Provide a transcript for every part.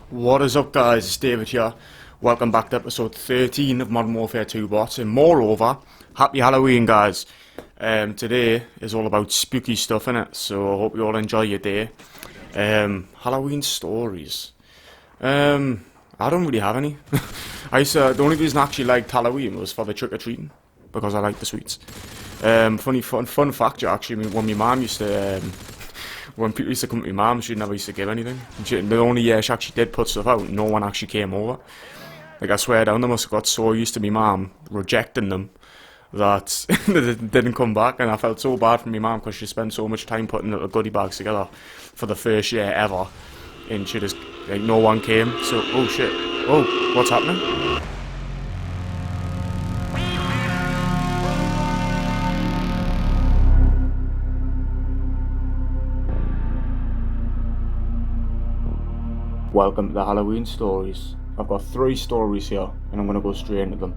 What is up, guys? It's David here. Welcome back to episode 13 of Modern Warfare 2 bots, and moreover, happy Halloween, guys. Today is all about spooky stuff, innit? So I hope you all enjoy your day. Halloween stories. I don't really have any. The only reason I actually liked Halloween was for the trick-or-treating, because I like the sweets. Fun fact, actually, when my mum used to... when people used to come to my mum, she never used to give anything. The only year she actually did put stuff out, no one actually came over. Like, I swear down, they must have got so used to my mum rejecting them that they didn't come back, and I felt so bad for my mum because she spent so much time putting little goodie bags together for the first year ever, and she just, like, no one came. So, oh shit, oh, what's happening? Welcome to the Halloween stories. I've got 3 stories here, and I'm going to go straight into them.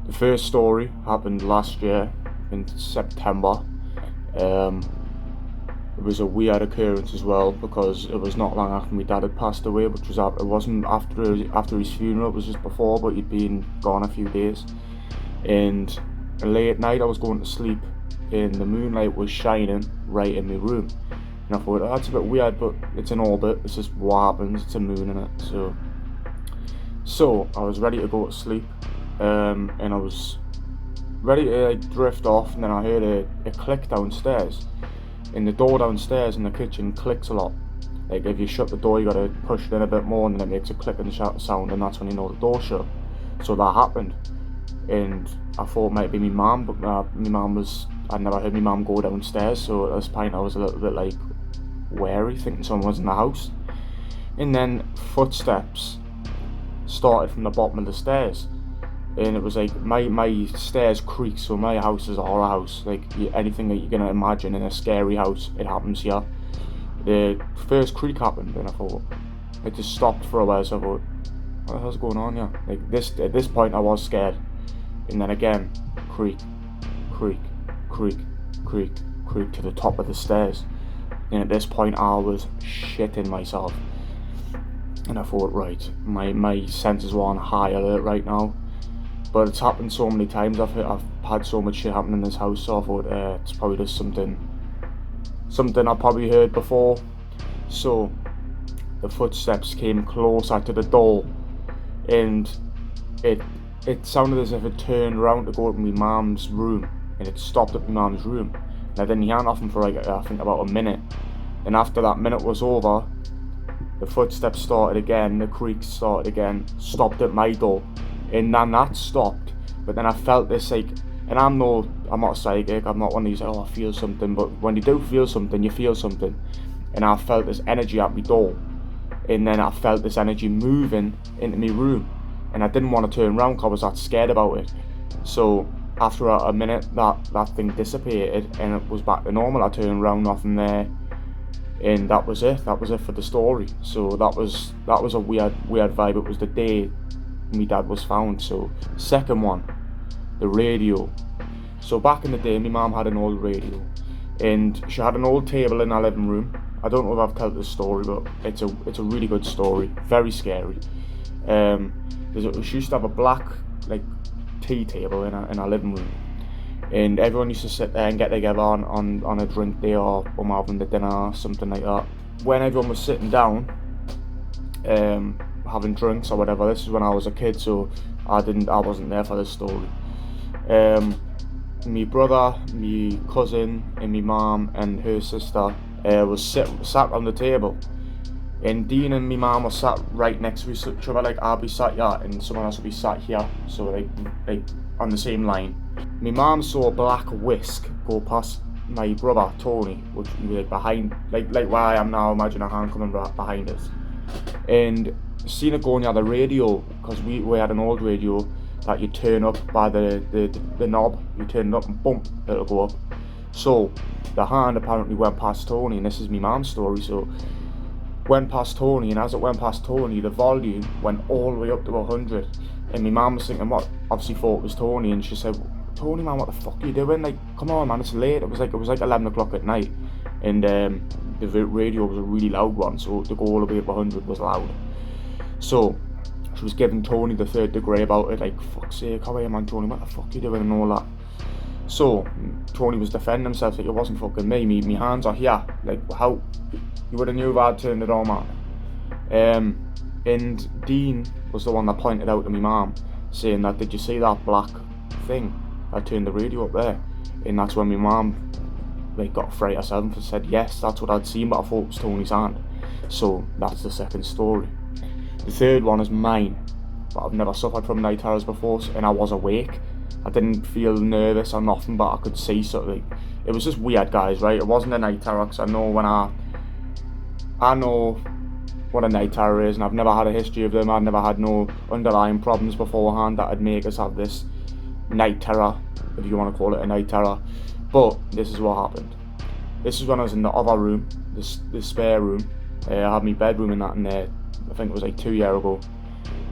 The first story happened last year in September. It was a weird occurrence as well, because it was not long after my dad had passed away, which was it wasn't after his funeral, it was just before, but he'd been gone a few days. And late at night I was going to sleep, and the moonlight was shining right in my room. And I thought, oh, that's a bit weird, but it's an orbit, it's just what happens, it's a moon in it. So I was ready to go to sleep, and I was ready to drift off, and then I heard a click downstairs. And the door downstairs in the kitchen clicks a lot. Like, if you shut the door, you gotta push it in a bit more, and then it makes a clicking sound, and that's when you know the door's shut. So that happened, and I thought it might be my mum, but my mum was, I'd never heard my mum go downstairs, so at this point I was a little bit like wary, thinking someone was in the house. And then footsteps started from the bottom of the stairs, and it was like my stairs creak. So my house is a horror house, like anything that you're gonna imagine in a scary house, it happens here. The first creak happened, and I thought, it just stopped for a while, so I thought, what the hell's going on here? Like, at this point I was scared. And then again, creak, creak, creak, creak, creak to the top of the stairs. And at this point I was shitting myself, and I thought, right, my senses were on high alert right now. But it's happened so many times, I've had so much shit happen in this house, so I thought, it's probably just something I've probably heard before. So the footsteps came closer to the door, and it sounded as if it turned around to go to my mum's room, and it stopped at my mum's room. And I didn't hear nothing for, like, I think about a minute. And after that minute was over, the footsteps started again, the creaks started again, stopped at my door. And then that stopped. But then I felt this, like, and I'm not a psychic, I'm not one of these, oh, I feel something, but when you do feel something, you feel something. And I felt this energy at my door. And then I felt this energy moving into my room. And I didn't want to turn around because I was that scared about it. So after a minute, that thing dissipated, and it was back to normal. I turned around, nothing there, and that was it for the story. So that was a weird vibe. It was the day my dad was found. So second one, the radio. So back in the day, my mum had an old radio, and she had an old table in our living room. I don't know if I've told this story, but it's a really good story, very scary. She used to have a black, like, tea table in our living room, and everyone used to sit there and get together on a drink day, or having the dinner or something like that. When everyone was sitting down having drinks or whatever, this is when I was a kid, so I wasn't there for this story. My brother, my cousin, and my mum and her sister was sat on the table, and Dean and my mum were sat right next to each other. Like, I'll be sat here and someone else will be sat here, so like on the same line. My mum saw a black whisk go past my brother Tony, which was like behind, like where I am now. Imagine a hand coming right behind us, and seen it go near the radio, because we had an old radio that you turn up by the knob. You turn it up and bump, it'll go up. So the hand apparently went past Tony, and this is my mum's story. So went past Tony, and as it went past Tony, the volume went all the way up to 100. And my mum was thinking, what? Obviously thought it was Tony, and she said, Tony, man, what the fuck are you doing? Like, come on, man, it's late. It was like 11 o'clock at night, and the radio was a really loud one, so to go all the way up 100 was loud. So she was giving Tony the third degree about it, like, fuck's sake, how are you, man, Tony, what the fuck you doing and all that. So Tony was defending himself, like, it wasn't fucking me hands are here, like, how, you would have knew if I'd turned it on, man. And Dean was the one that pointed out to my mum, saying that, did you see that black thing that turned the radio up there? And that's when my mum, like, got afraid herself and said yes, that's what I'd seen, but I thought it was Tony's hand. So that's the second story. The third one is mine, but I've never suffered from night terrors before, and I was awake. I didn't feel nervous or nothing, but I could see something. It was just weird, guys, right? It wasn't a night terror, because I know what a night terror is, and I've never had a history of them. I've never had no underlying problems beforehand that would make us have this night terror, if you want to call it a night terror. But this is what happened. This is when I was in the other room, the spare room. I had my bedroom in that in there, I think it was like 2 years ago.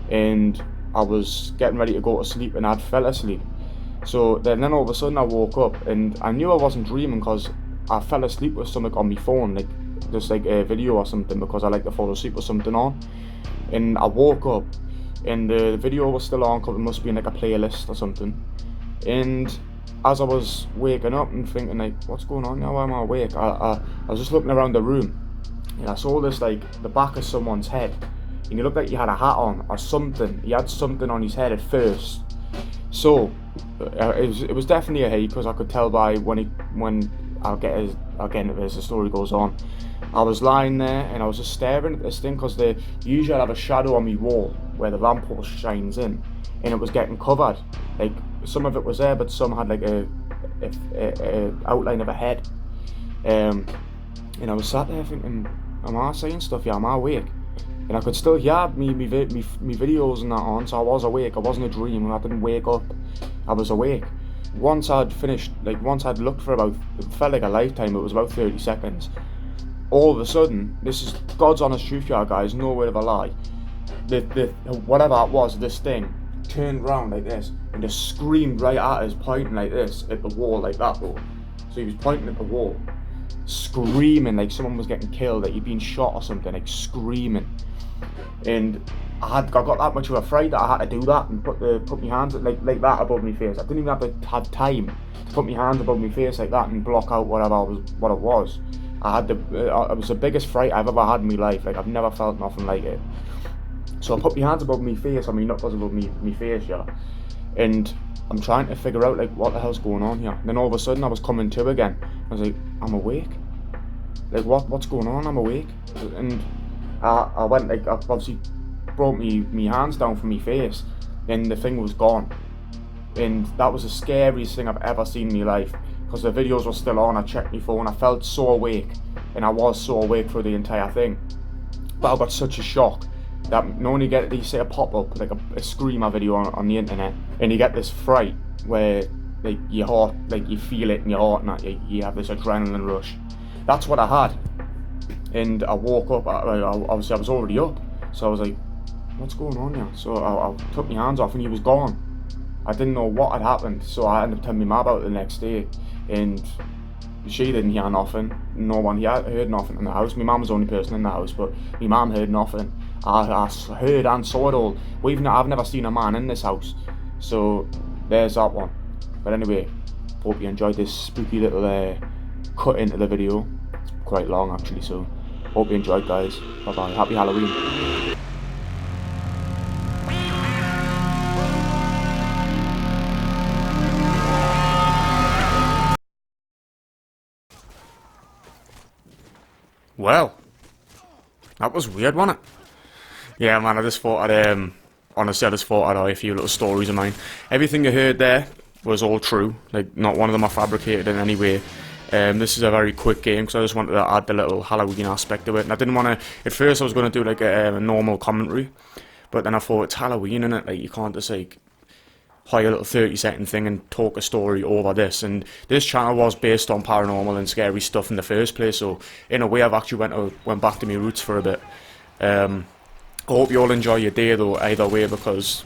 And I was getting ready to go to sleep, and I'd fell asleep. So then all of a sudden I woke up, and I knew I wasn't dreaming because I fell asleep with something on my phone, like just like a video or something, because I like to fall asleep with something on. And I woke up, and the video was still on because it must be in like a playlist or something. And as I was waking up and thinking, like, what's going on now, why am I awake? I was just looking around the room, and I saw this, like, the back of someone's head, and he looked like he had a hat on or something. He had something on his head at first. So it was definitely a he, because I could tell by when I'll get into this, the story goes on. I was lying there and I was just staring at this thing, because usually I'd have a shadow on my wall where the lamppost shines in, and it was getting covered. Like, some of it was there, but some had like a outline of a head. And I was sat there thinking, am I saying stuff? Yeah, am I awake? And I could still hear me videos and that on, so I was awake. I wasn't a dream. I didn't wake up. I was awake. Once I'd finished, like, once I'd looked for about, it felt like a lifetime, it was about 30 seconds. All of a sudden, this is God's honest truth here, guys, no word of a lie. Whatever it was, this thing turned round like this and just screamed right at us, pointing like this at the wall, like that though. So he was pointing at the wall, screaming like someone was getting killed, like he'd been shot or something, like screaming. And I got that much of a fright that I had to do that and put my hands like that above my face. I didn't even have time to put my hands above my face like that and block out what it was. It was the biggest fright I've ever had in my life. Like, I've never felt nothing like it. So I put my hands above my face, I mean knuckles above my face, yeah. And I'm trying to figure out, like, what the hell's going on here. And then all of a sudden I was coming to again. I was like, I'm awake. Like, what's going on? I'm awake. And I went, like, I obviously brought me hands down from my face, and the thing was gone. And that was the scariest thing I've ever seen in my life, because the videos were still on. I checked my phone, I felt so awake, and I was so awake for the entire thing. But I got such a shock that not only get you see a pop-up, like a screamer video on the internet, and you get this fright where, like, your heart, like, you feel it in your heart, and you have this adrenaline rush. That's what I had. And I woke up, obviously I was already up, so I was like, what's going on here? So I took my hands off and he was gone. I didn't know what had happened, so I ended up telling my mum about it the next day, and she didn't hear nothing. No one heard nothing in the house. My mum was the only person in the house, but my mum heard nothing. I heard and saw it all. I've never seen a man in this house, so there's that one. But anyway, hope you enjoyed this spooky little cut into the video. It's quite long actually, so hope you enjoyed, guys. Bye bye. Happy Halloween. Well, that was weird, wasn't it? Yeah, man, I just thought honestly, I just thought I'd have a few little stories of mine. Everything you heard there was all true. Like, not one of them I fabricated in any way. This is a very quick game, because I just wanted to add the little Halloween aspect to it. And I didn't want to, at first I was going to do like a normal commentary, but then I thought, it's Halloween, innit? Like, you can't just like hire a little 30-second thing and talk a story over this. And this channel was based on paranormal and scary stuff in the first place, so in a way I've actually went back to my roots for a bit. I hope you all enjoy your day though, either way, because,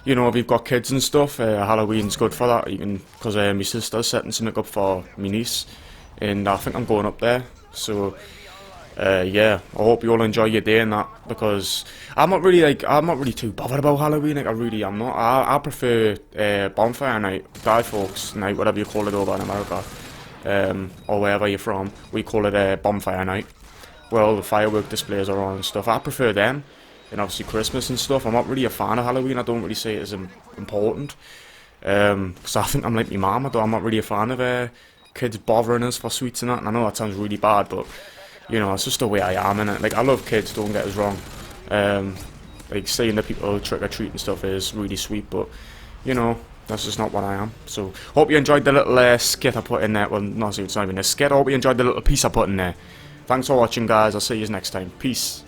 you know, if you've got kids and stuff, Halloween's good for that. You can, because my sister's setting something up for my niece, and I think I'm going up there, so Yeah, I hope you all enjoy your day and that, because I'm not really too bothered about Halloween. Like, I really am not. I prefer bonfire night, die folks night, whatever you call it over in America, or wherever you're from. We call it bonfire night, where all the firework displays are on and stuff. I prefer them, and obviously Christmas and stuff. I'm not really a fan of Halloween. I don't really see it as important. Because I think I'm like my mum. I'm not really a fan of kids bothering us for sweets and that. And I know that sounds really bad, but you know, it's just the way I am, innit? Like, I love kids, don't get us wrong. Like, seeing the people trick or treat and stuff is really sweet, but you know, that's just not what I am. So, hope you enjoyed the little skit I put in there. Well, no, it's not even a skit. I hope you enjoyed the little piece I put in there. Thanks for watching, guys. I'll see you next time. Peace.